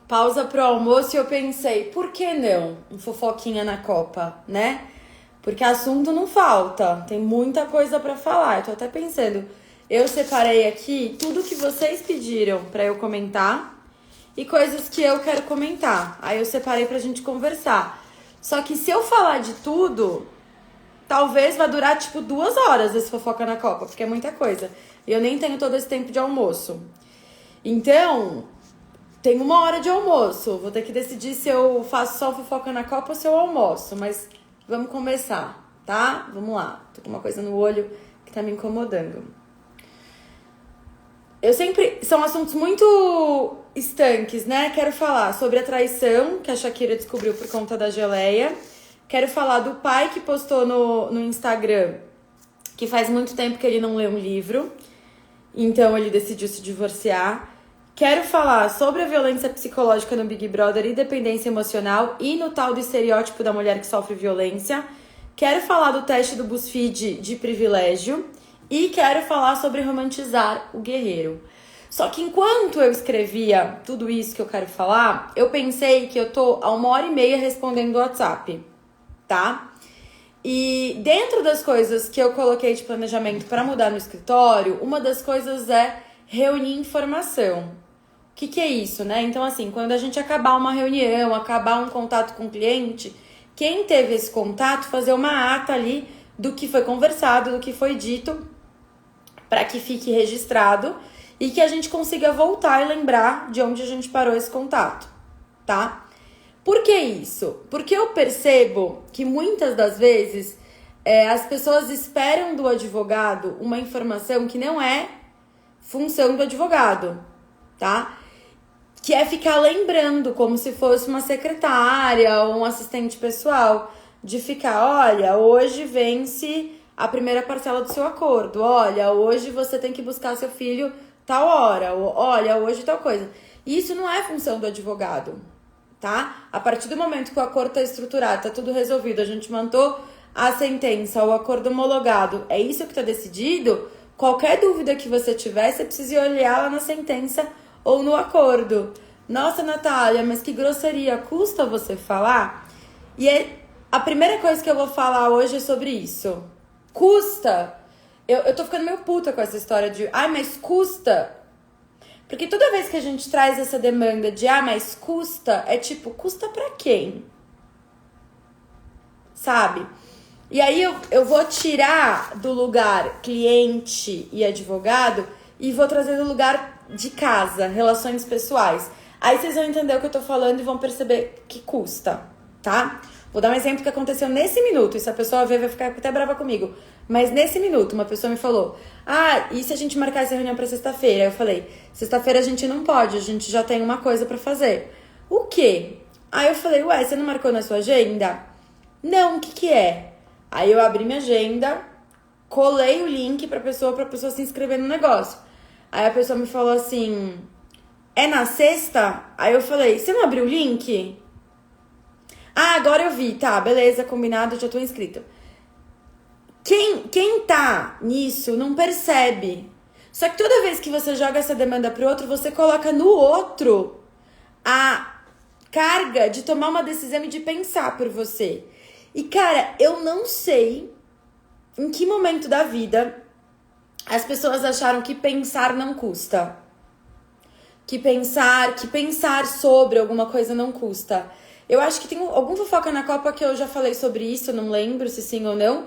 pausa pro almoço e eu pensei, por que não um fofoquinha na Copa, né? Porque assunto não falta, tem muita coisa pra falar. Eu tô até pensando, eu separei aqui tudo que vocês pediram pra eu comentar e coisas que eu quero comentar. Aí eu separei pra gente conversar. Só que se eu falar de tudo, talvez vá durar tipo 2 horas esse fofoca na Copa, porque é muita coisa. E eu nem tenho todo esse tempo de almoço. Então, tem 1 hora de almoço. Vou ter que decidir se eu faço só fofoca na Copa ou se eu almoço. Mas vamos começar, tá? Vamos lá. Tô com uma coisa no olho que tá me incomodando. São assuntos muito estanques, né? Quero falar sobre a traição que a Shakira descobriu por conta da geleia. Quero falar do pai que postou no Instagram que faz muito tempo que ele não lê um livro. Então ele decidiu se divorciar. Quero falar sobre a violência psicológica no Big Brother e dependência emocional e no tal do estereótipo da mulher que sofre violência. Quero falar do teste do BuzzFeed de privilégio. E quero falar sobre romantizar o guerreiro. Só que enquanto eu escrevia tudo isso que eu quero falar, eu pensei que eu tô há 1h30 respondendo o WhatsApp, tá? E dentro das coisas que eu coloquei de planejamento para mudar no escritório, uma das coisas é reunir informação. O que é isso, né? Então, assim, quando a gente acabar uma reunião, acabar um contato com o cliente, quem teve esse contato, fazer uma ata ali do que foi conversado, do que foi dito, para que fique registrado e que a gente consiga voltar e lembrar de onde a gente parou esse contato, tá? Por que isso? Porque eu percebo que muitas das vezes as pessoas esperam do advogado uma informação que não é função do advogado, tá? Que é ficar lembrando como se fosse uma secretária ou um assistente pessoal, de ficar, olha, hoje vence a primeira parcela do seu acordo, olha, hoje você tem que buscar seu filho tal hora, olha, hoje tal coisa. Isso não é função do advogado, tá? A partir do momento que o acordo tá estruturado, tá tudo resolvido, a gente mandou a sentença, o acordo homologado, é isso que tá decidido, qualquer dúvida que você tiver, você precisa olhar lá na sentença ou no acordo. Nossa, Natália, mas que grosseria, custa você falar? E a primeira coisa que eu vou falar hoje é sobre isso. Custa. Eu tô ficando meio puta com essa história de, mas custa. Porque toda vez que a gente traz essa demanda de, mas custa, é tipo, custa pra quem? Sabe? E aí eu vou tirar do lugar cliente e advogado e vou trazer do lugar de casa, relações pessoais. Aí vocês vão entender o que eu tô falando e vão perceber que custa, tá? Vou dar um exemplo que aconteceu nesse minuto. E se a pessoa ver, vai ficar até brava comigo. Mas nesse minuto, uma pessoa me falou, e se a gente marcar essa reunião pra sexta-feira? Eu falei, sexta-feira a gente não pode, a gente já tem uma coisa pra fazer. O quê? Aí eu falei, você não marcou na sua agenda? Não, o que é? Aí eu abri minha agenda, colei o link pra pessoa se inscrever no negócio. Aí a pessoa me falou assim, é na sexta? Aí eu falei, você não abriu o link? Agora eu vi, tá, beleza, combinado, já tô inscrito. Quem tá nisso não percebe. Só que toda vez que você joga essa demanda pro outro, você coloca no outro a carga de tomar uma decisão e de pensar por você. E, cara, eu não sei em que momento da vida as pessoas acharam que pensar não custa. Que pensar sobre alguma coisa não custa. Eu acho que tem algum fofoca na Copa que eu já falei sobre isso, não lembro se sim ou não.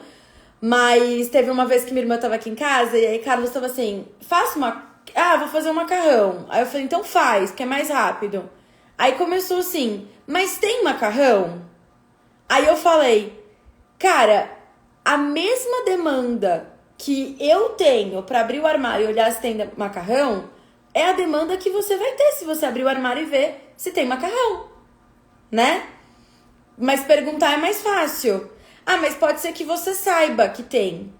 Mas teve uma vez que minha irmã tava aqui em casa e aí Carlos tava assim, vou fazer um macarrão. Aí eu falei, então faz, que é mais rápido. Aí começou assim, mas tem macarrão? Aí eu falei, cara, a mesma demanda que eu tenho pra abrir o armário e olhar se tem macarrão é a demanda que você vai ter se você abrir o armário e ver se tem macarrão, né? Mas perguntar é mais fácil. Mas pode ser que você saiba que tem.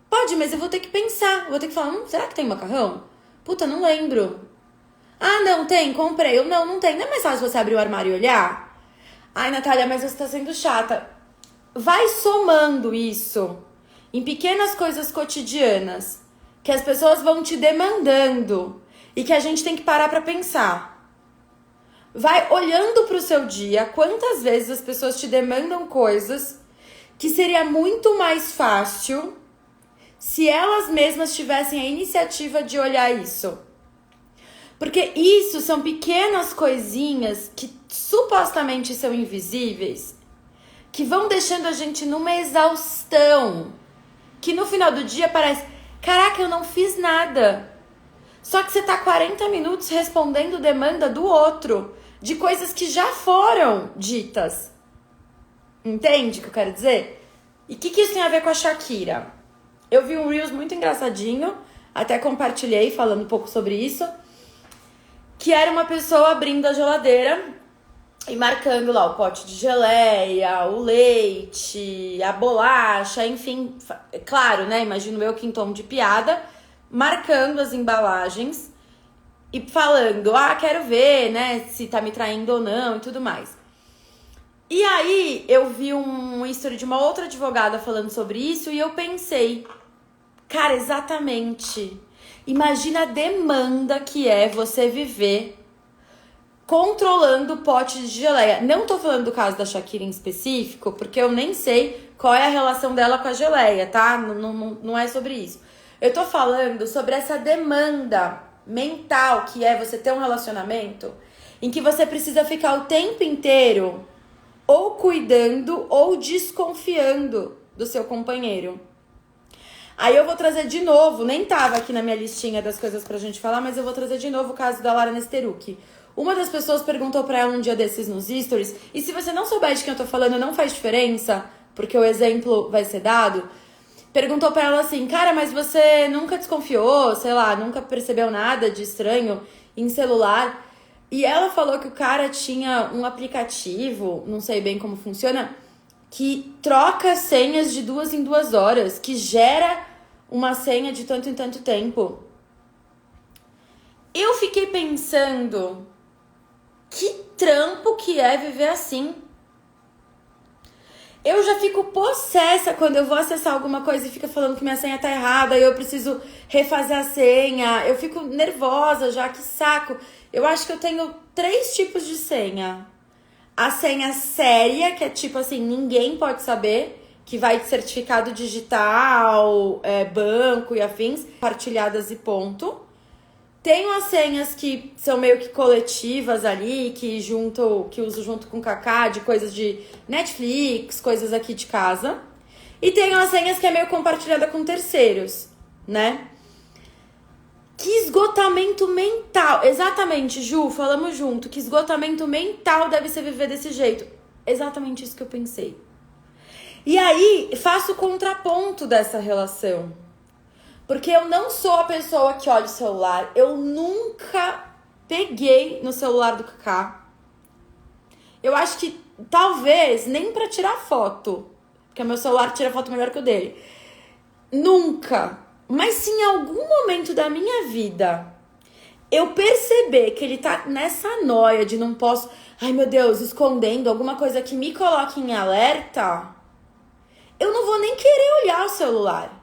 Pode, mas eu vou ter que pensar. Vou ter que falar, será que tem macarrão? Puta, não lembro. Não, tem, comprei. Eu, não tem. Não é mais fácil você abrir o armário e olhar? Natália, mas você tá sendo chata. Vai somando isso em pequenas coisas cotidianas que as pessoas vão te demandando e que a gente tem que parar pra pensar. Vai olhando pro seu dia, quantas vezes as pessoas te demandam coisas que seria muito mais fácil se elas mesmas tivessem a iniciativa de olhar isso. Porque isso são pequenas coisinhas que supostamente são invisíveis, que vão deixando a gente numa exaustão, que no final do dia parece, caraca, eu não fiz nada. Só que você tá 40 minutos respondendo demanda do outro, de coisas que já foram ditas. Entende o que eu quero dizer? E o que isso tem a ver com a Shakira? Eu vi um Reels muito engraçadinho, até compartilhei falando um pouco sobre isso, que era uma pessoa abrindo a geladeira e marcando lá o pote de geleia, o leite, a bolacha, enfim, claro, né? Imagino eu que em tom de piada, marcando as embalagens e falando, quero ver, né, se tá me traindo ou não e tudo mais. E aí eu vi um history de uma outra advogada falando sobre isso e eu pensei, cara, exatamente. Imagina a demanda que é você viver controlando o pote de geleia. Não tô falando do caso da Shakira em específico, porque eu nem sei qual é a relação dela com a geleia, tá? Não é sobre isso. Eu tô falando sobre essa demanda mental que é você ter um relacionamento em que você precisa ficar o tempo inteiro ou cuidando ou desconfiando do seu companheiro. Aí eu vou trazer de novo, nem tava aqui na minha listinha das coisas pra gente falar, mas eu vou trazer de novo o caso da Lara Nesteruk. Uma das pessoas perguntou pra ela um dia desses nos stories, e se você não souber de quem eu tô falando, não faz diferença, porque o exemplo vai ser dado. Perguntou pra ela assim, cara, mas você nunca desconfiou, sei lá, nunca percebeu nada de estranho em celular? E ela falou que o cara tinha um aplicativo, não sei bem como funciona, que troca senhas de 2 em 2 horas, que gera uma senha de tanto em tanto tempo. Eu fiquei pensando, que trampo que é viver assim. Eu já fico possessa quando eu vou acessar alguma coisa e fica falando que minha senha tá errada e eu preciso refazer a senha. Eu fico nervosa já, que saco. Eu acho que eu tenho 3 tipos de senha. A senha séria, que é tipo assim, ninguém pode saber, que vai de certificado digital, banco e afins, partilhadas e ponto. Tenho as senhas que são meio que coletivas ali, que uso junto com o Kaká, de coisas de Netflix, coisas aqui de casa. E tenho as senhas que é meio compartilhada com terceiros, né? Que esgotamento mental. Exatamente, Ju, falamos junto. Que esgotamento mental deve ser viver desse jeito. Exatamente isso que eu pensei. E aí, faço o contraponto dessa relação. Porque eu não sou a pessoa que olha o celular. Eu nunca peguei no celular do Kaká. Eu acho que talvez nem pra tirar foto. Porque o meu celular tira foto melhor que o dele. Nunca. Mas se em algum momento da minha vida eu perceber que ele tá nessa noia de não posso... Ai, meu Deus, escondendo alguma coisa que me coloque em alerta, eu não vou nem querer olhar o celular.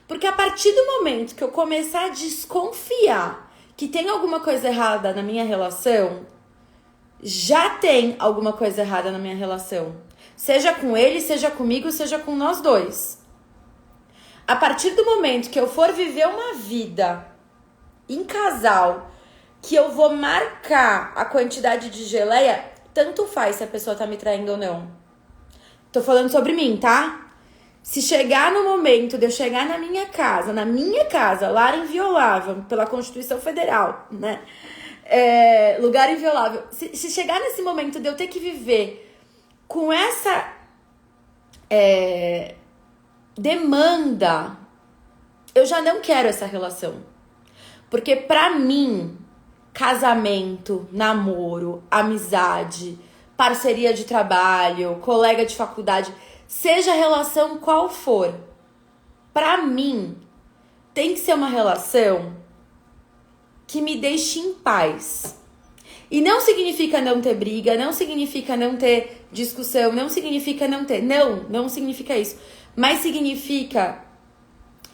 Porque a partir do momento que eu começar a desconfiar que tem alguma coisa errada na minha relação, já tem alguma coisa errada na minha relação. Seja com ele, seja comigo, seja com nós dois. A partir do momento que eu for viver uma vida em casal, que eu vou marcar a quantidade de geleia, tanto faz se a pessoa tá me traindo ou não. Tô falando sobre mim, tá? Se chegar no momento de eu chegar na minha casa, lar inviolável, pela Constituição Federal, né? Lugar inviolável. Se chegar nesse momento de eu ter que viver com essa demanda, eu já não quero essa relação. Porque pra mim, casamento, namoro, amizade, parceria de trabalho, colega de faculdade, seja a relação qual for, pra mim, tem que ser uma relação que me deixe em paz. E não significa não ter briga, não significa não ter discussão, não significa não ter... Não significa isso. Mas significa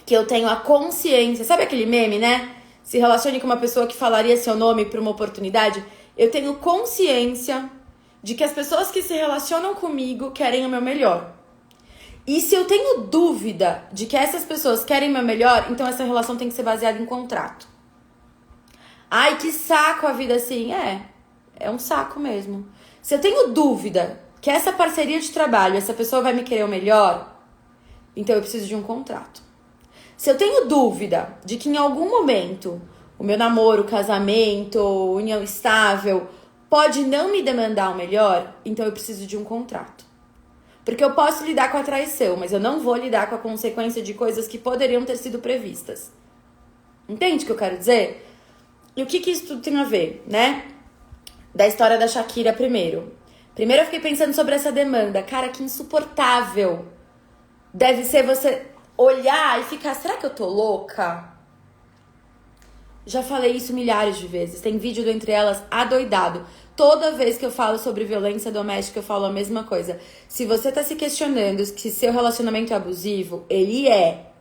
que eu tenho a consciência... Sabe aquele meme, né? Se relacione com uma pessoa que falaria seu nome por uma oportunidade. Eu tenho consciência de que as pessoas que se relacionam comigo querem o meu melhor. E se eu tenho dúvida de que essas pessoas querem o meu melhor, então essa relação tem que ser baseada em contrato. Ai, que saco a vida assim. É um saco mesmo. Se eu tenho dúvida que essa parceria de trabalho, essa pessoa vai me querer o melhor, então eu preciso de um contrato. Se eu tenho dúvida de que em algum momento o meu namoro, casamento, união estável pode não me demandar o melhor, então eu preciso de um contrato. Porque eu posso lidar com a traição, mas eu não vou lidar com a consequência de coisas que poderiam ter sido previstas. Entende o que eu quero dizer? E o que isso tudo tem a ver, né? Da história da Shakira primeiro. Primeiro eu fiquei pensando sobre essa demanda. Cara, que insuportável deve ser você olhar e ficar, será que eu tô louca? Já falei isso milhares de vezes. Tem vídeo do Entre Elas adoidado. Toda vez que eu falo sobre violência doméstica, eu falo a mesma coisa. Se você tá se questionando que seu relacionamento é abusivo, ele é.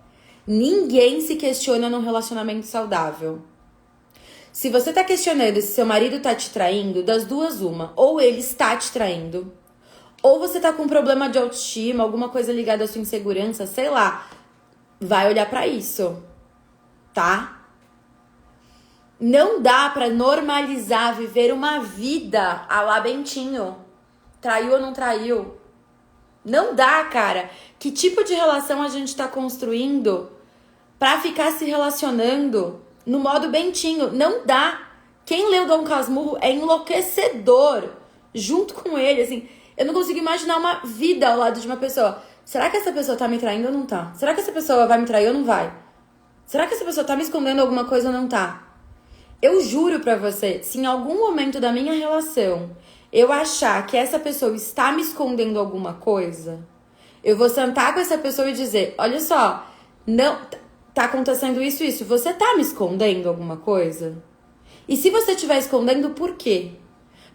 Ninguém se questiona num relacionamento saudável. Se você tá questionando se seu marido tá te traindo, das duas uma. Ou ele está te traindo, ou você tá com um problema de autoestima, alguma coisa ligada à sua insegurança, sei lá. Vai olhar pra isso, tá? Não dá pra normalizar viver uma vida à la Bentinho. Traiu ou não traiu? Não dá, cara. Que tipo de relação a gente tá construindo pra ficar se relacionando no modo Bentinho? Não dá. Quem leu Dom Casmurro é enlouquecedor junto com ele, assim. Eu não consigo imaginar uma vida ao lado de uma pessoa. Será que essa pessoa tá me traindo ou não tá? Será que essa pessoa vai me trair ou não vai? Será que essa pessoa tá me escondendo alguma coisa ou não tá? Eu juro pra você, se em algum momento da minha relação eu achar que essa pessoa está me escondendo alguma coisa, eu vou sentar com essa pessoa e dizer, olha só, não tá acontecendo isso, você tá me escondendo alguma coisa? E se você estiver escondendo, por quê?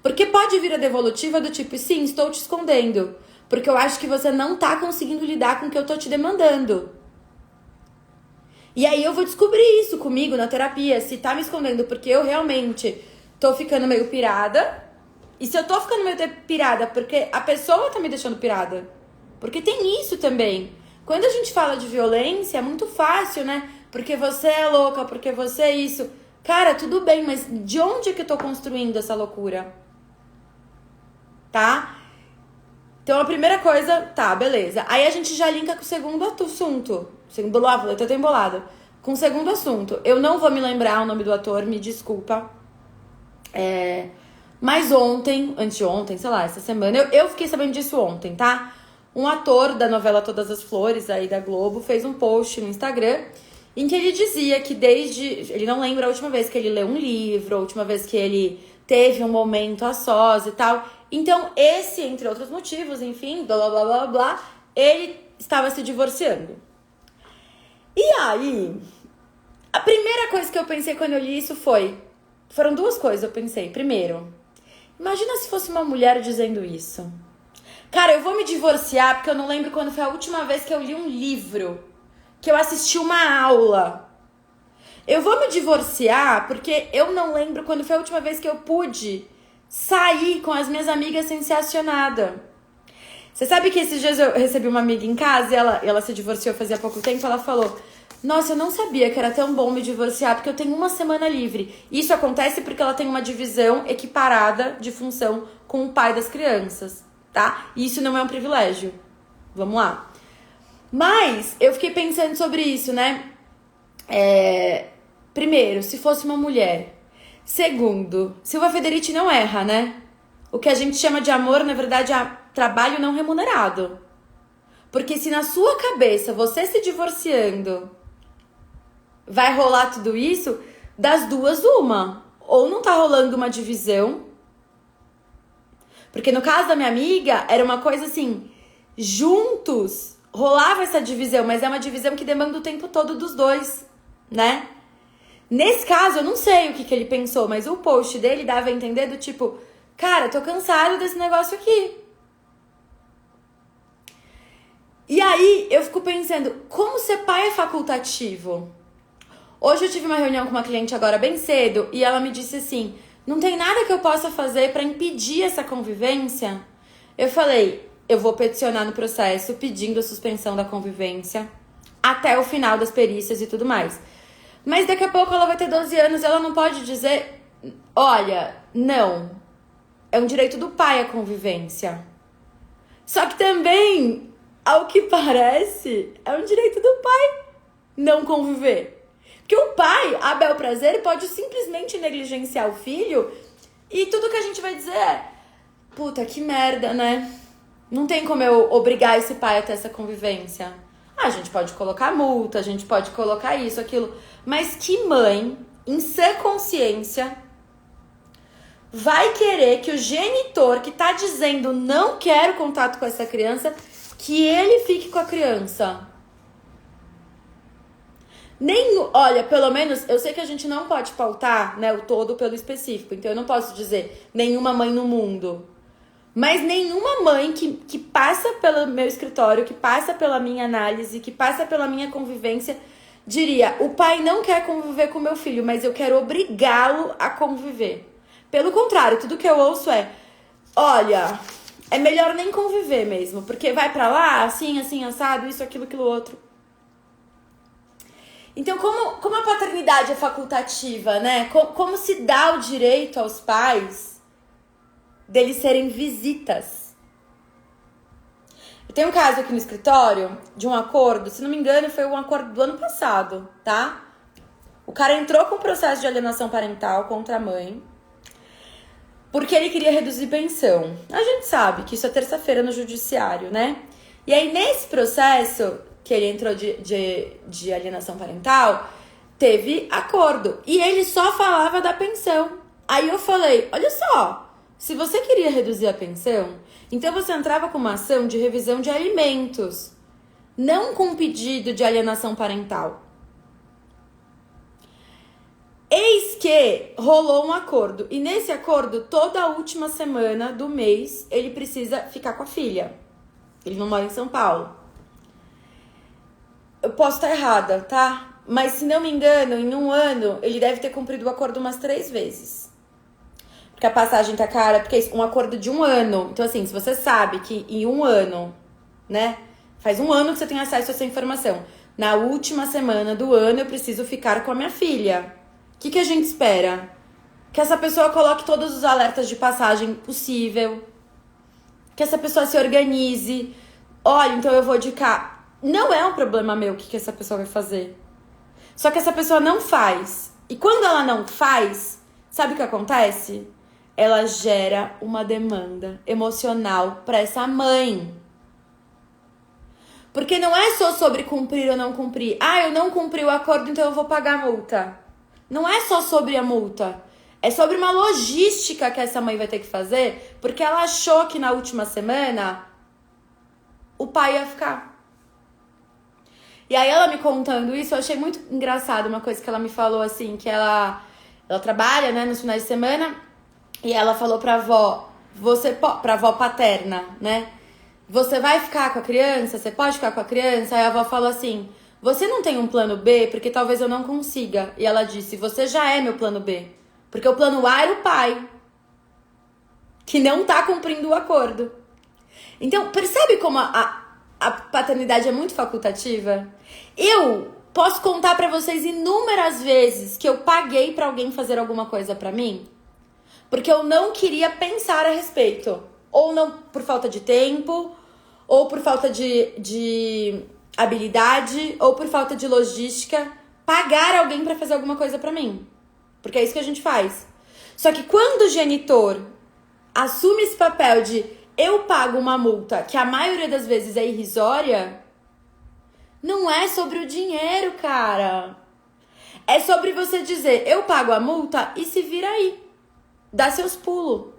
Porque pode vir a devolutiva do tipo, sim, estou te escondendo, porque eu acho que você não tá conseguindo lidar com o que eu tô te demandando. E aí eu vou descobrir isso comigo na terapia, se tá me escondendo porque eu realmente tô ficando meio pirada. E se eu tô ficando meio pirada porque a pessoa tá me deixando pirada. Porque tem isso também. Quando a gente fala de violência, é muito fácil, né? Porque você é louca, porque você é isso. Cara, tudo bem, mas de onde é que eu tô construindo essa loucura? Tá? Então a primeira coisa, tá, beleza. Aí a gente já linka com o segundo assunto. Eu tô embolada. Com o segundo assunto. Eu não vou me lembrar o nome do ator, me desculpa. Mas anteontem, sei lá, essa semana, eu fiquei sabendo disso ontem, tá? Um ator da novela Todas as Flores, aí da Globo, fez um post no Instagram em que ele dizia que ele não lembra a última vez que ele leu um livro, a última vez que ele teve um momento a sós e tal. Então, esse, entre outros motivos, enfim, blá, blá, blá, blá, ele estava se divorciando. E aí, a primeira coisa que eu pensei quando eu li isso foram duas coisas eu pensei. Primeiro, imagina se fosse uma mulher dizendo isso. Cara, eu vou me divorciar porque eu não lembro quando foi a última vez que eu li um livro, que eu assisti uma aula. Eu vou me divorciar porque eu não lembro quando foi a última vez que eu pude sair com as minhas amigas sem ser acionada. Você sabe que esses dias eu recebi uma amiga em casa e ela se divorciou fazia pouco tempo. Ela falou, nossa, eu não sabia que era tão bom me divorciar porque eu tenho uma semana livre. Isso acontece porque ela tem uma divisão equiparada de função com o pai das crianças, tá? E isso não é um privilégio. Vamos lá. Mas eu fiquei pensando sobre isso, né? Primeiro, se fosse uma mulher. Segundo, Silva Federici não erra, né? O que a gente chama de amor, na verdade, é trabalho não remunerado. Porque se na sua cabeça, você se divorciando, vai rolar tudo isso, das duas uma. Ou não tá rolando uma divisão. Porque no caso da minha amiga, era uma coisa assim, juntos rolava essa divisão, mas é uma divisão que demanda o tempo todo dos dois, né? Nesse caso, eu não sei o que ele pensou, mas o post dele dava a entender do tipo, cara, tô cansado desse negócio aqui. E aí, eu fico pensando, como ser pai é facultativo? Hoje eu tive uma reunião com uma cliente agora bem cedo e ela me disse assim, Não tem nada que eu possa fazer para impedir essa convivência? Eu falei, eu vou peticionar no processo pedindo a suspensão da convivência até o final das perícias e tudo mais. Mas daqui a pouco ela vai ter 12 anos, ela não pode dizer, olha, não, é um direito do pai a convivência. Só que também, ao que parece, é um direito do pai não conviver. Porque o pai, a bel prazer, pode simplesmente negligenciar o filho e tudo que a gente vai dizer é, puta, que merda, né? Não tem como eu obrigar esse pai a ter essa convivência. A gente pode colocar multa, a gente pode colocar isso, aquilo. Mas que mãe, em sã consciência, vai querer que o genitor que tá dizendo não quero contato com essa criança, que ele fique com a criança? Olha, pelo menos, eu sei que a gente não pode pautar, né, o todo pelo específico. Então eu não posso dizer nenhuma mãe no mundo. Mas nenhuma mãe que passa pelo meu escritório, que passa pela minha análise, que passa pela minha convivência, diria, o pai não quer conviver com meu filho, mas eu quero obrigá-lo a conviver. Pelo contrário, tudo que eu ouço é, olha, é melhor nem conviver mesmo, porque vai pra lá, assim, assim, assado, isso, aquilo, outro. Então, como a paternidade é facultativa, né? Como se dá o direito aos pais deles serem visitas? Eu tenho um caso aqui no escritório de um acordo, se não me engano, foi um acordo do ano passado, tá? O cara entrou com processo de alienação parental contra a mãe porque ele queria reduzir pensão. A gente sabe que isso é terça-feira no judiciário, né? E aí, nesse processo que ele entrou de alienação parental, teve acordo. E ele só falava da pensão. Aí eu falei, olha só, se você queria reduzir a pensão, então você entrava com uma ação de revisão de alimentos, não com pedido de alienação parental. Eis que rolou um acordo. E nesse acordo, toda a última semana do mês, ele precisa ficar com a filha. Ele não mora em São Paulo. Eu posso estar errada, tá? Mas se não me engano, em um ano, ele deve ter cumprido o acordo umas 3 vezes. Porque a passagem tá cara, porque é um acordo de um ano. Então, assim, se você sabe que em um ano, né? Faz um ano que você tem acesso a essa informação. Na última semana do ano, eu preciso ficar com a minha filha. O que a gente espera? Que essa pessoa coloque todos os alertas de passagem possível. Que essa pessoa se organize. Olha, então eu vou de cá. Não é um problema meu o que essa pessoa vai fazer. Só que essa pessoa não faz. E quando ela não faz, sabe o que acontece? Ela gera uma demanda emocional para essa mãe. Porque não é só sobre cumprir ou não cumprir. Ah, eu não cumpri o acordo, então eu vou pagar a multa. Não é só sobre a multa. É sobre uma logística que essa mãe vai ter que fazer, porque ela achou que na última semana o pai ia ficar. E aí ela me contando isso, eu achei muito engraçado uma coisa que ela me falou assim, que ela trabalha, né, nos finais de semana, e ela falou pra avó, pra avó paterna, né, você vai ficar com a criança? Você pode ficar com a criança? Aí a avó falou assim, você não tem um plano B? Porque talvez eu não consiga. E ela disse, você já é meu plano B. Porque o plano A era o pai, que não tá cumprindo o acordo. Então, percebe como a paternidade é muito facultativa? Eu posso contar pra vocês inúmeras vezes que eu paguei pra alguém fazer alguma coisa pra mim, porque eu não queria pensar a respeito. Ou não por falta de tempo, ou por falta de habilidade, ou por falta de logística, pagar alguém pra fazer alguma coisa pra mim. Porque é isso que a gente faz. Só que quando o genitor assume esse papel de eu pago uma multa, que a maioria das vezes é irrisória, não é sobre o dinheiro, cara. É sobre você dizer, eu pago a multa e se vira aí. Dá seus pulos.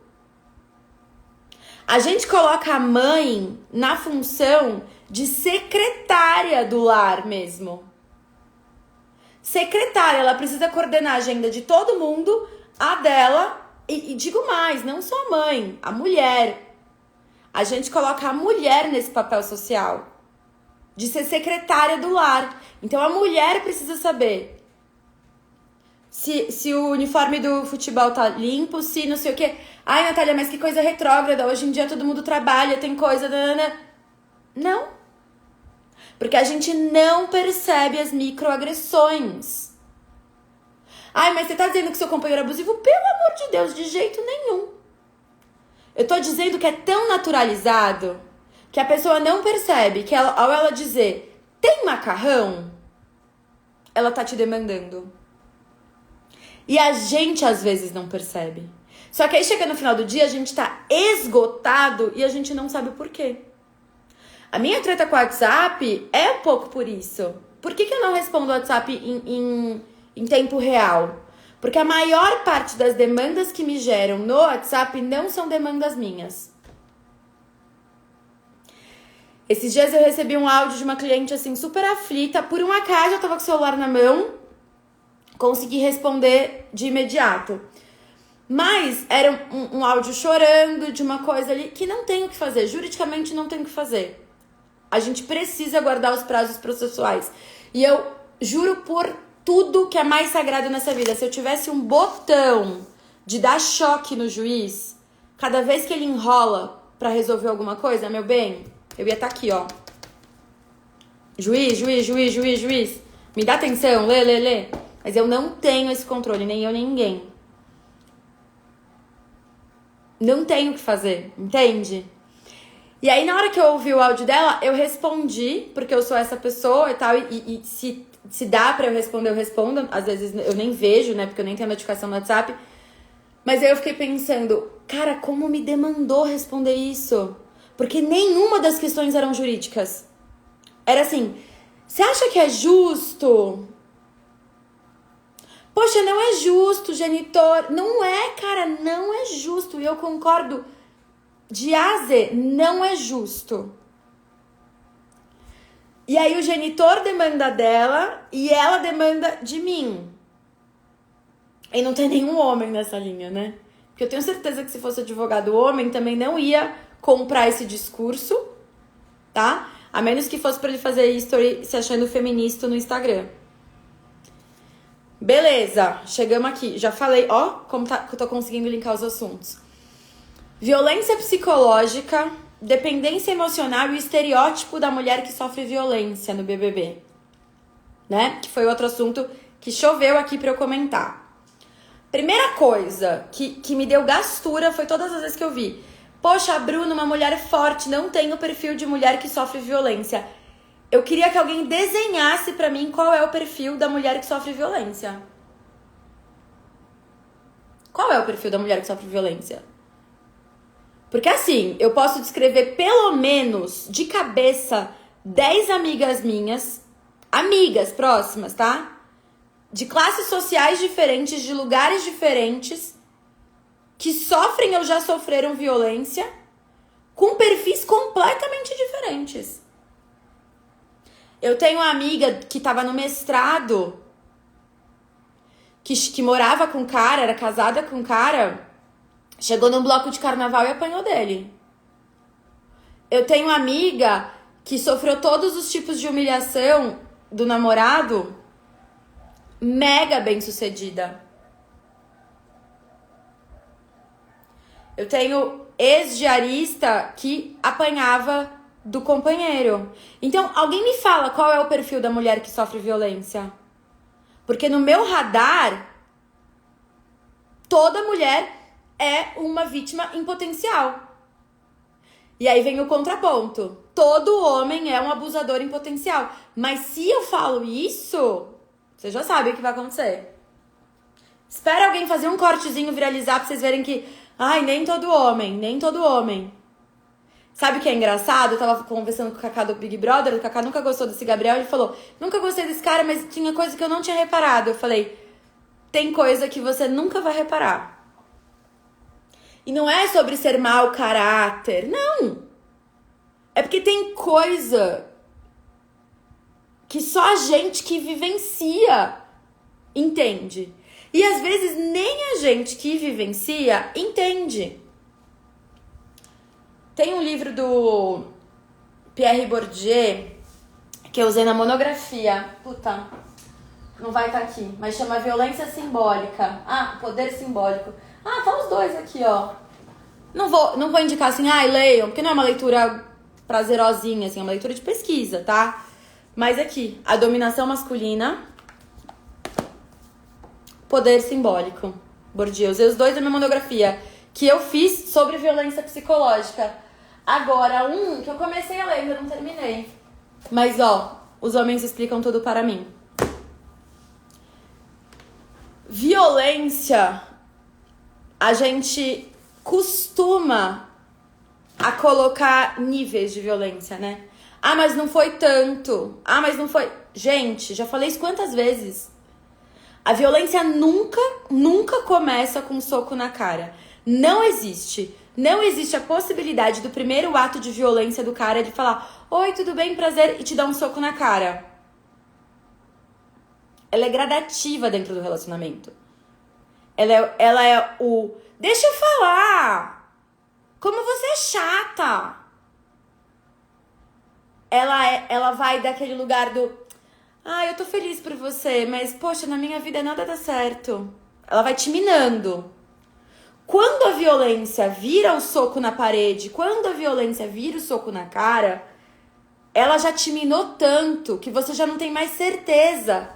A gente coloca a mãe na função de secretária do lar mesmo. Secretária, ela precisa coordenar a agenda de todo mundo, a dela, e digo mais, não só a mãe, a mulher. A gente coloca a mulher nesse papel social, de ser secretária do lar. Então a mulher precisa saber se o uniforme do futebol tá limpo, se não sei o quê. Ai, Natália, mas que coisa retrógrada. Hoje em dia todo mundo trabalha, tem coisa... Não. Porque a gente não percebe as microagressões. Ai, mas você tá dizendo que seu companheiro é abusivo? Pelo amor de Deus, de jeito nenhum. Eu tô dizendo que é tão naturalizado que a pessoa não percebe que ao ela dizer tem macarrão, ela tá te demandando. E a gente às vezes não percebe. Só que aí chega no final do dia, a gente tá esgotado e a gente não sabe o porquê. A minha treta com o WhatsApp é um pouco por isso. Por que eu não respondo o WhatsApp em tempo real? Porque a maior parte das demandas que me geram no WhatsApp não são demandas minhas. Esses dias eu recebi um áudio de uma cliente assim super aflita. Por um acaso eu tava com o celular na mão, consegui responder de imediato. Mas era um áudio chorando de uma coisa ali que não tem o que fazer. Juridicamente não tem o que fazer. A gente precisa guardar os prazos processuais. E eu juro por tudo que é mais sagrado nessa vida. Se eu tivesse um botão de dar choque no juiz, cada vez que ele enrola pra resolver alguma coisa, meu bem, eu ia estar aqui, ó. Juiz. Me dá atenção, lê. Mas eu não tenho esse controle, nem eu, nem ninguém. Não tenho o que fazer, entende? E aí, na hora que eu ouvi o áudio dela, eu respondi, porque eu sou essa pessoa e tal, e se dá pra eu responder, eu respondo. Às vezes eu nem vejo, né, porque eu nem tenho notificação no WhatsApp. Mas aí eu fiquei pensando, cara, como me demandou responder isso? Porque nenhuma das questões eram jurídicas. Era assim, você acha que é justo? Poxa, não é justo, genitor. Não é, cara, não é justo. E eu concordo de A a Z, não é justo. E aí o genitor demanda dela e ela demanda de mim. E não tem nenhum homem nessa linha, né? Porque eu tenho certeza que se fosse advogado homem também não ia comprar esse discurso, tá? A menos que fosse pra ele fazer history se achando feminista no Instagram. Beleza, chegamos aqui. Já falei, ó, como que eu tô conseguindo linkar os assuntos. Violência psicológica, dependência emocional e o estereótipo da mulher que sofre violência no BBB. Né? Que foi outro assunto que choveu aqui pra eu comentar. Primeira coisa que me deu gastura foi todas as vezes que eu vi. Poxa, a Bruna, uma mulher forte, não tem o perfil de mulher que sofre violência. Eu queria que alguém desenhasse pra mim qual é o perfil da mulher que sofre violência. Qual é o perfil da mulher que sofre violência? Porque assim, eu posso descrever pelo menos, de cabeça, 10 amigas minhas, amigas próximas, tá? De classes sociais diferentes, de lugares diferentes, que sofrem ou já sofreram violência, com perfis completamente diferentes. Eu tenho uma amiga que tava no mestrado, que morava com um cara, era casada com um cara, chegou num bloco de carnaval e apanhou dele. Eu tenho uma amiga que sofreu todos os tipos de humilhação do namorado, mega bem-sucedida. Eu tenho ex-diarista que apanhava do companheiro. Então, alguém me fala qual é o perfil da mulher que sofre violência. Porque no meu radar, toda mulher é uma vítima em potencial. E aí vem o contraponto. Todo homem é um abusador em potencial. Mas se eu falo isso, você já sabe o que vai acontecer. Espera alguém fazer um cortezinho viralizar pra vocês verem que... Ai, nem todo homem. Sabe o que é engraçado? Eu tava conversando com o Kaká do Big Brother, o Kaká nunca gostou desse Gabriel, ele falou, nunca gostei desse cara, mas tinha coisa que eu não tinha reparado. Eu falei, tem coisa que você nunca vai reparar. E não é sobre ser mau caráter, não. É porque tem coisa que só a gente que vivencia entende. E às vezes nem a gente que vivencia entende. Tem um livro do Pierre Bourdieu que eu usei na monografia. Puta, Não vai estar aqui, mas chama Violência Simbólica. Ah, Poder Simbólico. Ah, tá os dois aqui, ó. Não vou indicar assim, leiam, porque não é uma leitura prazerosinha, assim, é uma leitura de pesquisa, tá? Mas aqui, A Dominação Masculina, Poder Simbólico, Bourdieu. Usei os dois da minha monografia, que eu fiz sobre violência psicológica. Agora, um que eu comecei a ler, ainda não terminei. Mas, ó, Os Homens Explicam Tudo para Mim. Violência, a gente costuma a colocar níveis de violência, né? Ah, mas não foi tanto. Ah, mas não foi... Gente, já falei isso quantas vezes? A violência nunca começa com um soco na cara. Não existe. Não existe a possibilidade do primeiro ato de violência do cara de falar: oi, tudo bem, prazer, e te dar um soco na cara. Ela é gradativa dentro do relacionamento. Ela é o... Deixa eu falar! Como você é chata! Ela vai daquele lugar do... eu tô feliz por você, mas, poxa, na minha vida nada dá certo. Ela vai te minando. Quando a violência vira o soco na parede, quando a violência vira o soco na cara, ela já te minou tanto que você já não tem mais certeza.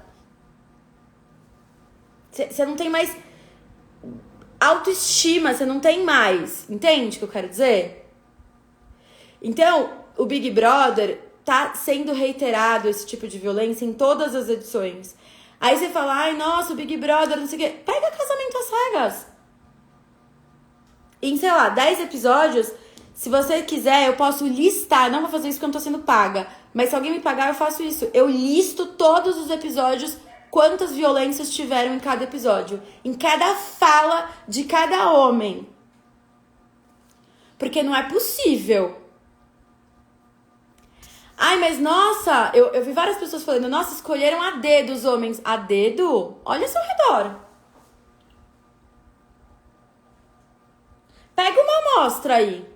Você não tem mais autoestima, você não tem mais. Entende o que eu quero dizer? Então, o Big Brother tá sendo reiterado esse tipo de violência em todas as edições. Aí você fala, nossa, o Big Brother, não sei o quê. Pega Casamento às Cegas. Em, sei lá, 10 episódios, se você quiser, eu posso listar. Não vou fazer isso porque eu não tô sendo paga. Mas se alguém me pagar, eu faço isso. Eu listo todos os episódios, quantas violências tiveram em cada episódio. Em cada fala de cada homem. Porque não é possível. Mas nossa, eu vi várias pessoas falando, nossa, escolheram a dedo os homens. A dedo? Olha ao seu redor. Pega uma amostra aí.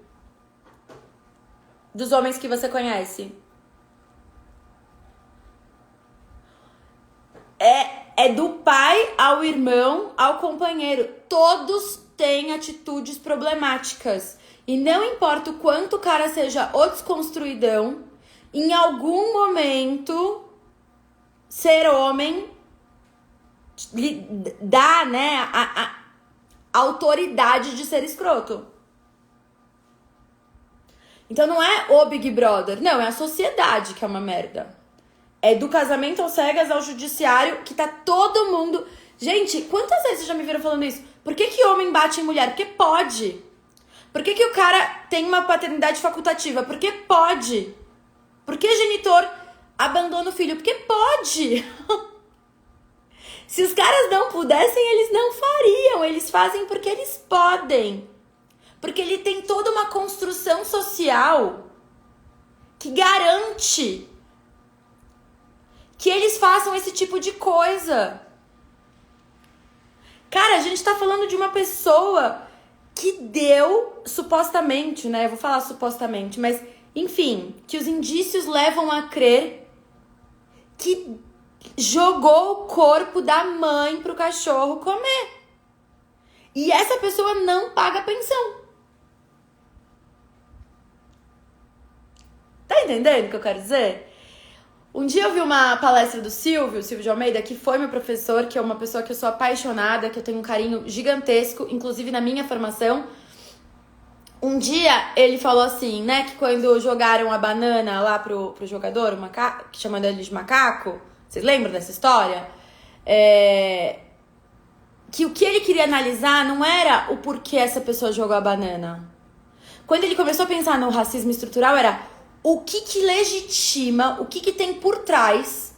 Dos homens que você conhece. É do pai ao irmão, ao companheiro. Todos têm atitudes problemáticas. E não importa o quanto o cara seja o desconstruidão, em algum momento, ser homem lhe dá, né, a autoridade de ser escroto. Então não é o Big Brother, não, é a sociedade que é uma merda. É do casamento às cegas ao judiciário que tá todo mundo... Gente, quantas vezes vocês já me viram falando isso? Por que homem bate em mulher? Porque pode. Por que o cara tem uma paternidade facultativa? Porque pode. Por que genitor abandona o filho? Porque pode. Se os caras não pudessem, eles não fariam. Eles fazem porque eles podem. Porque ele tem toda uma construção social que garante que eles façam esse tipo de coisa. Cara, a gente tá falando de uma pessoa que deu, supostamente, né? Eu vou falar supostamente, mas, enfim, que os indícios levam a crer que jogou o corpo da mãe pro cachorro comer. E essa pessoa não paga pensão. Tá entendendo o que eu quero dizer? Um dia eu vi uma palestra do Silvio de Almeida, que foi meu professor, que é uma pessoa que eu sou apaixonada, que eu tenho um carinho gigantesco, inclusive na minha formação. Um dia ele falou assim, né, que quando jogaram a banana lá pro jogador, o macaco, chamando ele de macaco, vocês lembram dessa história? Que o que ele queria analisar não era o porquê essa pessoa jogou a banana. Quando ele começou a pensar no racismo estrutural, era o que legitima, o que tem por trás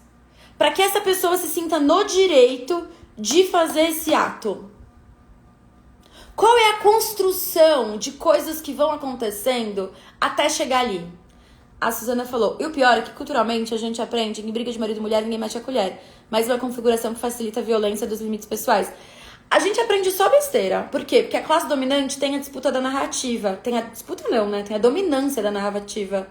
para que essa pessoa se sinta no direito de fazer esse ato. Qual é a construção de coisas que vão acontecendo até chegar ali? A Suzana falou, e o pior é que culturalmente a gente aprende que em briga de marido e mulher ninguém mete a colher, mas uma configuração que facilita a violência dos limites pessoais. A gente aprende só besteira. Por quê? Porque a classe dominante tem a disputa da narrativa. Tem a disputa não, né? Tem a dominância da narrativa.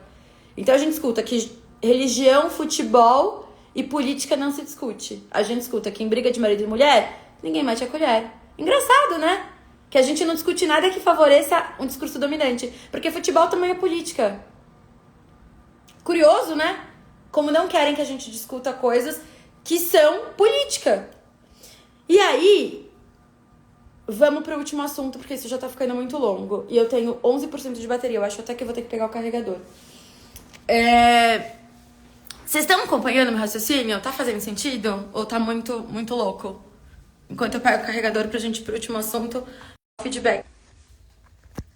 Então a gente escuta que religião, futebol E política não se discute. A gente escuta quem briga de marido e mulher, ninguém mete a colher. Engraçado, né? Que a gente não discute nada que favoreça um discurso dominante. Porque futebol também é política. Curioso, né? Como não querem que a gente discuta coisas que são política. E aí, vamos pro último assunto, porque isso já tá ficando muito longo. E eu tenho 11% de bateria. Eu acho até que eu vou ter que pegar o carregador. Vocês estão acompanhando meu raciocínio? Tá fazendo sentido? Ou tá muito, muito louco? Enquanto eu pego o carregador pra gente ir pro último assunto, feedback.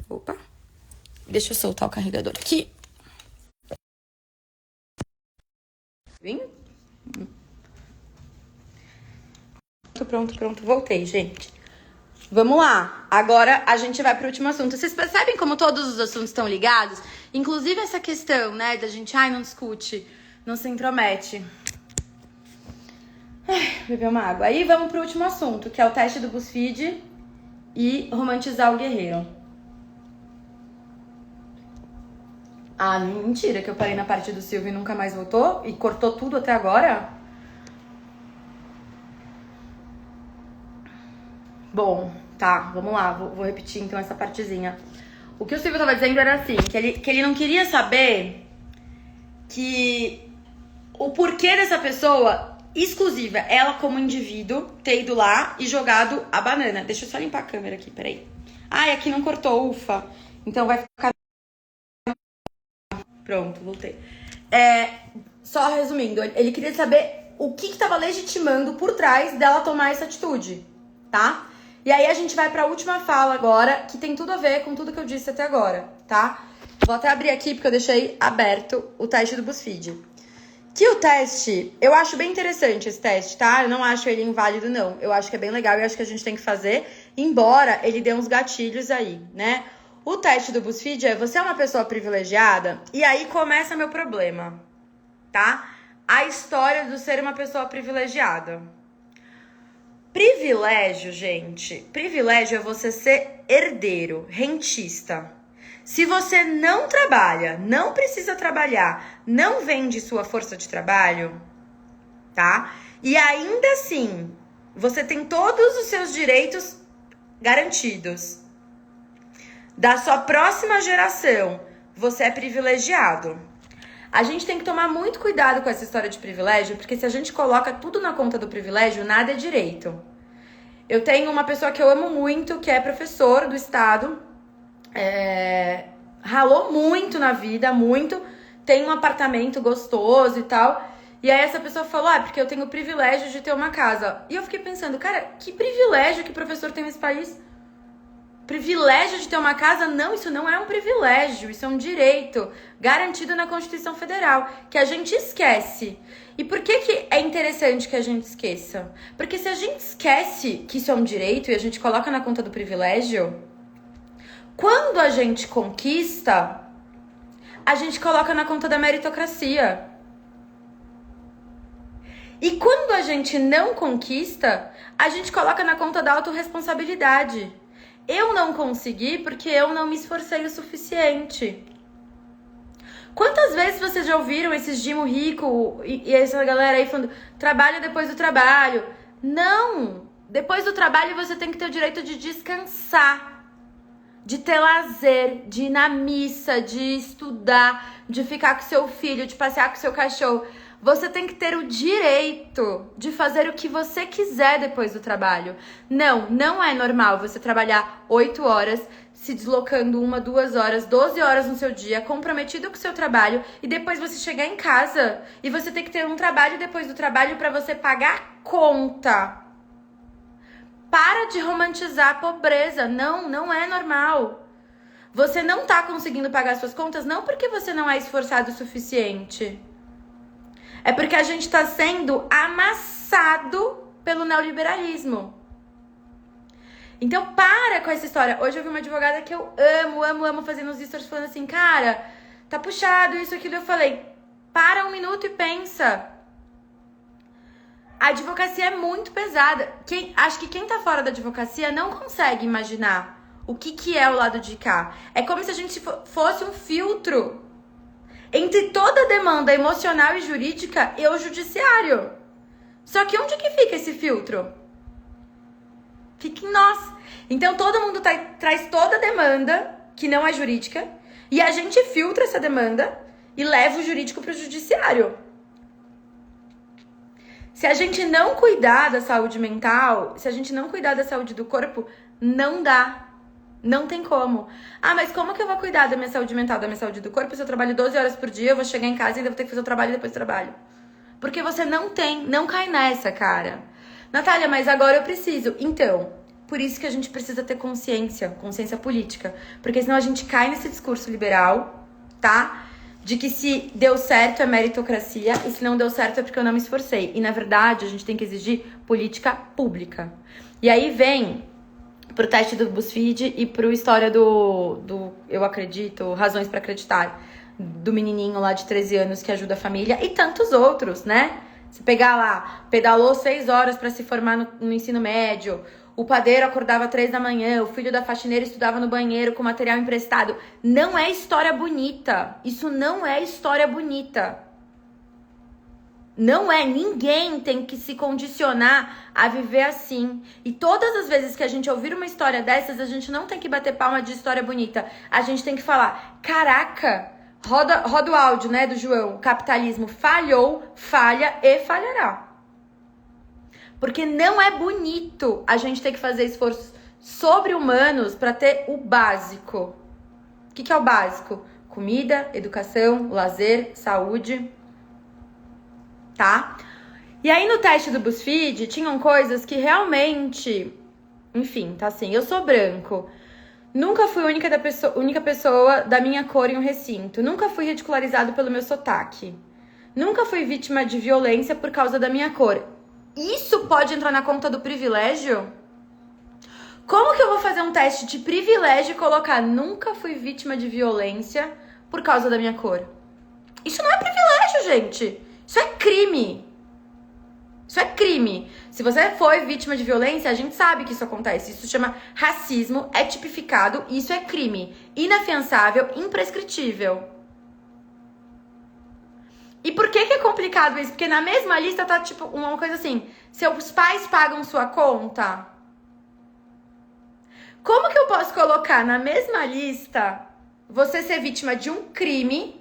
Opa. Deixa eu soltar o carregador aqui. Vim? Pronto. Voltei, gente. Vamos lá. Agora a gente vai pro último assunto. Vocês percebem como todos os assuntos estão ligados? Inclusive essa questão, né, da gente, não discute, não se intromete. Beber uma água. Aí vamos pro último assunto, que é o teste do BuzzFeed e romantizar o guerreiro. Mentira, que eu parei na parte do Silvio e nunca mais voltou? E cortou tudo até agora? Bom, tá, vamos lá, vou repetir então essa partezinha. O que o Silvio tava dizendo era assim, que ele não queria saber que o porquê dessa pessoa exclusiva, ela como indivíduo, ter ido lá e jogado a banana. Deixa eu só limpar a câmera aqui, peraí. Aqui não cortou, ufa. Então vai ficar... Pronto, voltei. Só resumindo, ele queria saber o que tava legitimando por trás dela tomar essa atitude, tá? E aí a gente vai pra última fala agora, que tem tudo a ver com tudo que eu disse até agora, tá? Vou até abrir aqui, porque eu deixei aberto o teste do BuzzFeed. Que o teste, eu acho bem interessante esse teste, tá? Eu não acho ele inválido, não. Eu acho que é bem legal e acho que a gente tem que fazer, embora ele dê uns gatilhos aí, né? O teste do BuzzFeed é: você é uma pessoa privilegiada? E aí começa meu problema, tá? A história do ser uma pessoa privilegiada. Privilégio, gente, privilégio é você ser herdeiro, rentista. Se você não trabalha, não precisa trabalhar, não vende sua força de trabalho, tá? E ainda assim, você tem todos os seus direitos garantidos. Da sua próxima geração, você é privilegiado. A gente tem que tomar muito cuidado com essa história de privilégio, porque se a gente coloca tudo na conta do privilégio, nada é direito. Eu tenho uma pessoa que eu amo muito, que é professor do estado, ralou muito na vida, muito, tem um apartamento gostoso e tal, e aí essa pessoa falou, porque eu tenho o privilégio de ter uma casa. E eu fiquei pensando, cara, que privilégio que professor tem nesse país? Privilégio de ter uma casa? Não, isso não é um privilégio, isso é um direito garantido na Constituição Federal, que a gente esquece. E por que é interessante que a gente esqueça? Porque se a gente esquece que isso é um direito e a gente coloca na conta do privilégio, quando a gente conquista, a gente coloca na conta da meritocracia. E quando a gente não conquista, a gente coloca na conta da autorresponsabilidade. Eu não consegui porque eu não me esforcei o suficiente. Quantas vezes vocês já ouviram esses Dimo Rico e essa galera aí falando trabalho depois do trabalho? Não! Depois do trabalho você tem que ter o direito de descansar, de ter lazer, de ir na missa, de estudar, de ficar com seu filho, de passear com seu cachorro. Você tem que ter o direito de fazer o que você quiser depois do trabalho. Não é normal você trabalhar 8 horas, se deslocando 1, 2 horas, 12 horas no seu dia, comprometido com o seu trabalho, e depois você chegar em casa e você tem que ter um trabalho depois do trabalho para você pagar a conta. Para de romantizar a pobreza. Não é normal. Você não tá conseguindo pagar suas contas não porque você não é esforçado o suficiente. É porque a gente tá sendo amassado pelo neoliberalismo. Então para com essa história. Hoje eu vi uma advogada que eu amo fazendo os stories falando assim, cara, tá puxado isso, aquilo. Eu falei, para um minuto e pensa. A advocacia é muito pesada. Acho que quem tá fora da advocacia não consegue imaginar o que é o lado de cá. É como se a gente fosse um filtro. Entre toda a demanda emocional e jurídica e o judiciário. Só que onde que fica esse filtro? Fica em nós. Então todo mundo traz toda a demanda que não é jurídica e a gente filtra essa demanda e leva o jurídico para o judiciário. Se a gente não cuidar da saúde mental, se a gente não cuidar da saúde do corpo, não dá. Não tem como. Ah, mas como que eu vou cuidar da minha saúde mental, da minha saúde do corpo? Se eu trabalho 12 horas por dia, eu vou chegar em casa e ainda vou ter que fazer o trabalho e depois trabalho. Porque você não cai nessa, cara. Natália, mas agora eu preciso. Então, por isso que a gente precisa ter consciência política. Porque senão a gente cai nesse discurso liberal, tá? De que se deu certo é meritocracia e se não deu certo é porque eu não me esforcei. E na verdade, a gente tem que exigir política pública. E aí vem pro teste do BuzzFeed e pro história do eu acredito, Razões pra Acreditar, do menininho lá de 13 anos que ajuda a família e tantos outros, né? Se pegar lá, pedalou 6 horas pra se formar no ensino médio, o padeiro acordava 3 da manhã, o filho da faxineira estudava no banheiro com material emprestado. Não é história bonita. Isso não é história bonita. Não é. Ninguém tem que se condicionar a viver assim. E todas as vezes que a gente ouvir uma história dessas, a gente não tem que bater palma de história bonita. A gente tem que falar, caraca, roda o áudio, né, do João. O capitalismo falhou, falha e falhará. Porque não é bonito a gente ter que fazer esforços sobre-humanos para ter o básico. O que é o básico? Comida, educação, lazer, saúde. Tá? E aí no teste do BuzzFeed tinham coisas que realmente... Enfim, tá assim, eu sou branco. Nunca fui única pessoa da minha cor em um recinto. Nunca fui ridicularizado pelo meu sotaque. Nunca fui vítima de violência por causa da minha cor. Isso pode entrar na conta do privilégio? Como que eu vou fazer um teste de privilégio e colocar nunca fui vítima de violência por causa da minha cor? Isso não é privilégio, gente. Isso é crime. Isso é crime. Se você foi vítima de violência, a gente sabe que isso acontece. Isso se chama racismo, é tipificado e isso é crime. Inafiançável, imprescritível. E por que é complicado isso? Porque na mesma lista tá tipo uma coisa assim, seus pais pagam sua conta? Como que eu posso colocar na mesma lista você ser vítima de um crime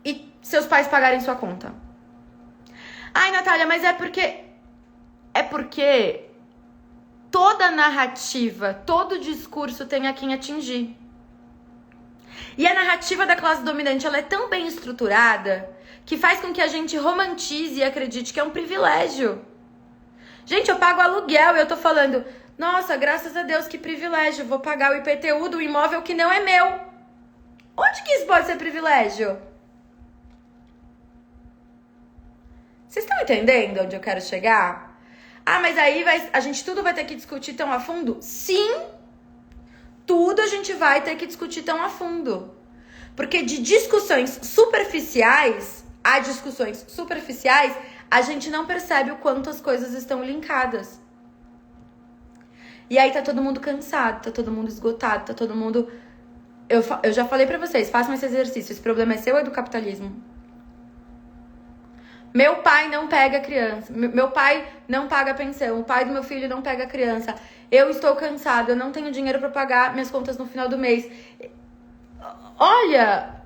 e seus pais pagarem sua conta? Ai, Natália, mas é porque toda narrativa, todo discurso tem a quem atingir. E a narrativa da classe dominante, ela é tão bem estruturada que faz com que a gente romantize e acredite que é um privilégio. Gente, eu pago aluguel e eu tô falando, nossa, graças a Deus, que privilégio, vou pagar o IPTU do imóvel que não é meu. Onde que isso pode ser privilégio? Vocês estão entendendo onde eu quero chegar? Ah, mas aí a gente tudo vai ter que discutir tão a fundo? Sim! Tudo a gente vai ter que discutir tão a fundo. Porque de discussões superficiais a discussões superficiais, a gente não percebe o quanto as coisas estão linkadas. E aí tá todo mundo cansado, tá todo mundo esgotado, tá todo mundo... Eu já falei pra vocês, façam esse exercício. Esse problema é seu ou é do capitalismo? Meu pai não pega criança. Meu pai não paga pensão. O pai do meu filho não pega criança. Eu estou cansado. Eu não tenho dinheiro pra pagar minhas contas no final do mês. Olha,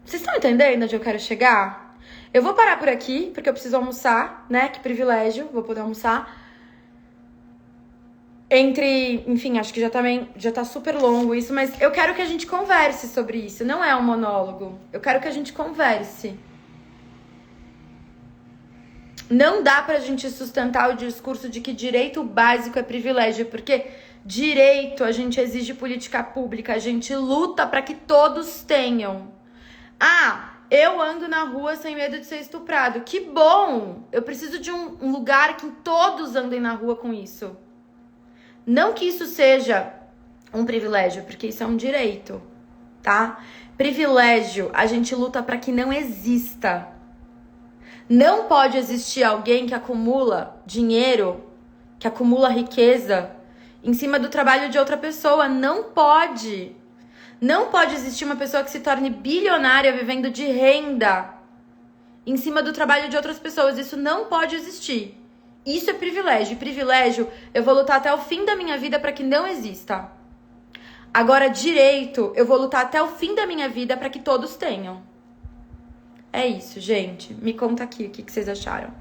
vocês estão entendendo onde eu quero chegar? Eu vou parar por aqui, porque eu preciso almoçar, né? Que privilégio, vou poder almoçar. Enfim, acho que já tá super longo isso, mas eu quero que a gente converse sobre isso. Não é um monólogo. Eu quero que a gente converse. Não dá pra gente sustentar o discurso de que direito básico é privilégio, porque direito a gente exige política pública, a gente luta pra que todos tenham. Ah, eu ando na rua sem medo de ser estuprado. Que bom! Eu preciso de um lugar que todos andem na rua com isso. Não que isso seja um privilégio, porque isso é um direito, tá? Privilégio, a gente luta pra que não exista. Não pode existir alguém que acumula dinheiro, que acumula riqueza em cima do trabalho de outra pessoa. Não pode. Não pode existir uma pessoa que se torne bilionária vivendo de renda em cima do trabalho de outras pessoas. Isso não pode existir. Isso é privilégio. E privilégio, eu vou lutar até o fim da minha vida para que não exista. Agora, direito, eu vou lutar até o fim da minha vida para que todos tenham. É isso, gente. Me conta aqui o que vocês acharam.